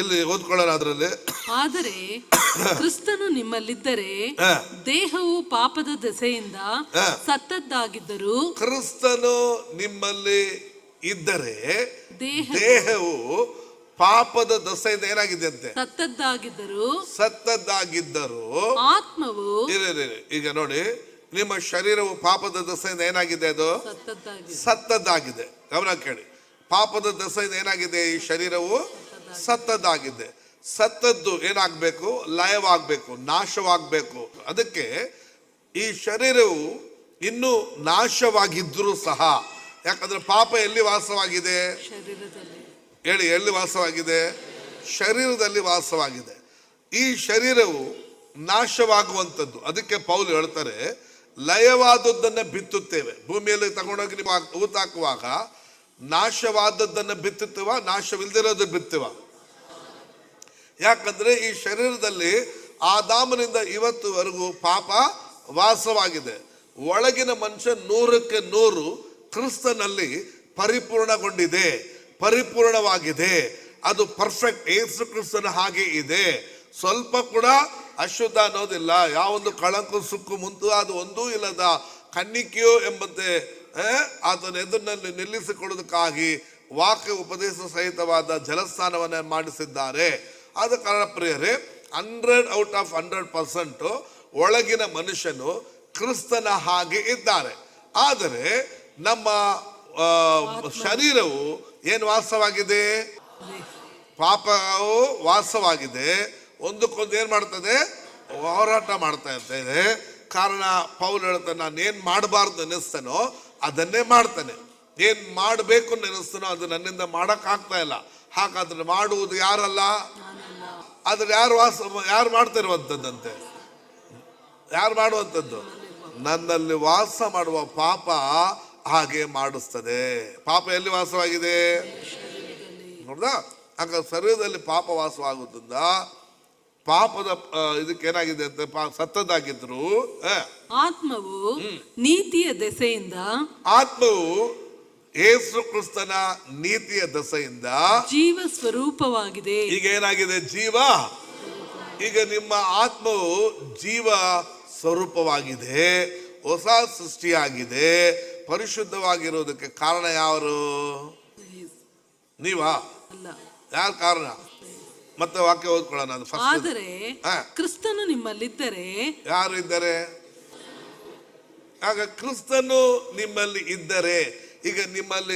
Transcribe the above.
ಇಲ್ಲಿ ಓದ್ಕೊಳ್ಳೋಣ ಅದರಲ್ಲಿ. ಆದರೆ ಕ್ರಿಸ್ತನು ನಿಮ್ಮಲ್ಲಿದ್ದರೆ ದೇಹವು ಪಾಪದ ದೆಸೆಯಿಂದ ಸತ್ತದ್ದಾಗಿದ್ದರೂ, ಕ್ರಿಸ್ತನು ನಿಮ್ಮಲ್ಲಿ ಇದ್ದರೆ ದೇಹವು ಪಾಪದ ದೆಸೆಯಿಂದ ಏನಾಗಿದೆ ಅಂತೆ? ಸತ್ತದ್ದಾಗಿದ್ದರು. ಆತ್ಮವು ಈಗ ನೋಡಿ, ನಿಮ್ಮ ಶರೀರವು ಪಾಪದ ದೆಸೆಯಿಂದ ಏನಾಗಿದೆ? ಅದು ಸತ್ತದ್ದಾಗಿದೆ. ಗಮನ ಕೇಳಿ, ಪಾಪದ ದೆಸೆಯಿಂದ ಏನಾಗಿದೆ? ಈ ಶರೀರವು ಸತ್ತದ್ದಾಗಿದೆ. ಸತ್ತದ್ದು ಏನಾಗಬೇಕು? ಲಯವಾಗಬೇಕು, ನಾಶವಾಗಬೇಕು. ಅದಕ್ಕೆ ಈ ಶರೀರವು ಇನ್ನೂ ನಾಶವಾಗಿದ್ರೂ ಸಹ, ಯಾಕಂದ್ರೆ ಪಾಪ ಎಲ್ಲಿ ವಾಸವಾಗಿದೆ? ಹೇಳಿ, ಎಲ್ಲಿ ವಾಸವಾಗಿದೆ? ಶರೀರದಲ್ಲಿ ವಾಸವಾಗಿದೆ. ಈ ಶರೀರವು ನಾಶವಾಗುವಂಥದ್ದು. ಅದಕ್ಕೆ ಪೌಲ್ ಹೇಳ್ತಾರೆ, ಲಯವಾದದ್ದನ್ನು ಬಿತ್ತುತ್ತೇವೆ. ಭೂಮಿಯಲ್ಲಿ ತಗೊಂಡೋಗಿ ನೀವು ಊತಾಕುವಾಗ ನಾಶವಾದದ್ದನ್ನು ಬಿತ್ತುತ್ತೇವ, ನಾಶವಿಲ್ದಿರೋದು ಬಿತ್ತುವ. ಯಾಕಂದ್ರೆ ಈ ಶರೀರದಲ್ಲಿ ಆದಾಮನಿಂದ ಇವತ್ತುವರೆಗೂ ಪಾಪ ವಾಸವಾಗಿದೆ. ಒಳಗಿನ ಮನುಷ್ಯ 100ಕ್ಕೆ 100 ಕ್ರಿಸ್ತನಲ್ಲಿ ಪರಿಪೂರ್ಣಗೊಂಡಿದೆ, ಪರಿಪೂರ್ಣವಾಗಿದೆ. ಅದು ಪರ್ಫೆಕ್ಟ್. ಯೇಸು ಕ್ರಿಸ್ತನ ಹಾಗೆ ಇದೆ. ಸ್ವಲ್ಪ ಕೂಡ ಅಶುದ್ಧ ಅನ್ನೋದಿಲ್ಲ. ಯಾವೊಂದು ಕಳಂಕು ಸುಕ್ಕು ಮುಂತಾದ ಒಂದೂ ಇಲ್ಲದ ಕನ್ನಿಕೆಯೋ ಎಂಬಂತೆ ಆತನ ಎದುರಿನಲ್ಲಿ ನಿಲ್ಲಿಸಿಕೊಳ್ಳುವುದಕ್ಕಾಗಿ ವಾಕ್ಯ ಉಪದೇಶ ಸಹಿತವಾದ ಜಲಸ್ನಾನವನ್ನು ಮಾಡಿಸಿದ್ದಾರೆ. ಆದ ಕಾರಣ ಪ್ರಿಯರೇ, 100/100% ಒಳಗಿನ ಮನುಷ್ಯನು ಕ್ರಿಸ್ತನ ಹಾಗೆ ಇದ್ದಾರೆ. ಆದರೆ ನಮ್ಮ ಶರೀರವು ಏನು ವಾಸವಾಗಿದೆ? ಪಾಪವು ವಾಸವಾಗಿದೆ. ಒಂದಕ್ಕೊಂದು ಏನ್ ಮಾಡ್ತದೆ? ಹೋರಾಟ ಮಾಡ್ತಾ ಇರ್ತದೆ. ಕಾರಣ ಪೌಲ್ ಹೇಳ್ತಾನೆ, ನಾನು ಏನ್ ಮಾಡಬಾರ್ದು ನೆನೆಸ್ತಾನೋ ಅದನ್ನೇ ಮಾಡ್ತಾನೆ, ಏನ್ ಮಾಡಬೇಕು ನೆನೆಸ್ತಾನೋ ಅದು ನನ್ನಿಂದ ಮಾಡಕ್ ಆಗ್ತಾ ಇಲ್ಲ. ಹಾಗಾದ್ರೆ ಮಾಡುವುದು ಯಾರಲ್ಲ? ಆದ್ರೆ ಯಾರು ಮಾಡ್ತಾ ಇರುವಂತದ್ದಂತೆ? ಯಾರು ಮಾಡುವಂಥದ್ದು? ನನ್ನಲ್ಲಿ ವಾಸ ಮಾಡುವ ಪಾಪ ಹಾಗೆ ಮಾಡಿಸ್ತದೆ. ಪಾಪ ಎಲ್ಲಿ ವಾಸವಾಗಿದೆ? ನೋಡ್ದಾ? ಹಾಗಾದ್ರೆ ಶರೀರದಲ್ಲಿ ಪಾಪ ವಾಸವಾಗುತ್ತದ. ಪಾಪದ ಇದಕ್ಕೆ ಏನಾಗಿದೆ ಅಂತ? ಸತ್ತದಾಗಿದ್ರು. ಆತ್ಮವು ನೀತಿಯ ದೆಸೆಯಿಂದ, ಆತ್ಮವು ಯೇಸು ಕ್ರಿಸ್ತನ ನೀತಿಯ ದೆಸೆಯಿಂದ ಜೀವ ಸ್ವರೂಪವಾಗಿದೆ. ಈಗ ಏನಾಗಿದೆ? ಜೀವ. ಈಗ ನಿಮ್ಮ ಆತ್ಮವು ಜೀವ ಸ್ವರೂಪವಾಗಿದೆ, ಹೊಸ ಸೃಷ್ಟಿಯಾಗಿದೆ, ಪರಿಶುದ್ಧವಾಗಿರುವುದಕ್ಕೆ ಕಾರಣ ಯಾರು? ನೀವಾ? ಯಾರು ಕಾರಣ? ಮತ್ತೆ ವಾಕ್ಯ ಓದ್ಕೊಳ್ಳೋಣ. ಆದರೆ ಕ್ರಿಸ್ತನು ನಿಮ್ಮಲ್ಲಿದ್ದರೆ. ಯಾರು ಇದ್ದಾರೆ? ಆಗ ಕ್ರಿಸ್ತನು ನಿಮ್ಮಲ್ಲಿ ಇದ್ದರೆ, ಈಗ ನಿಮ್ಮಲ್ಲಿ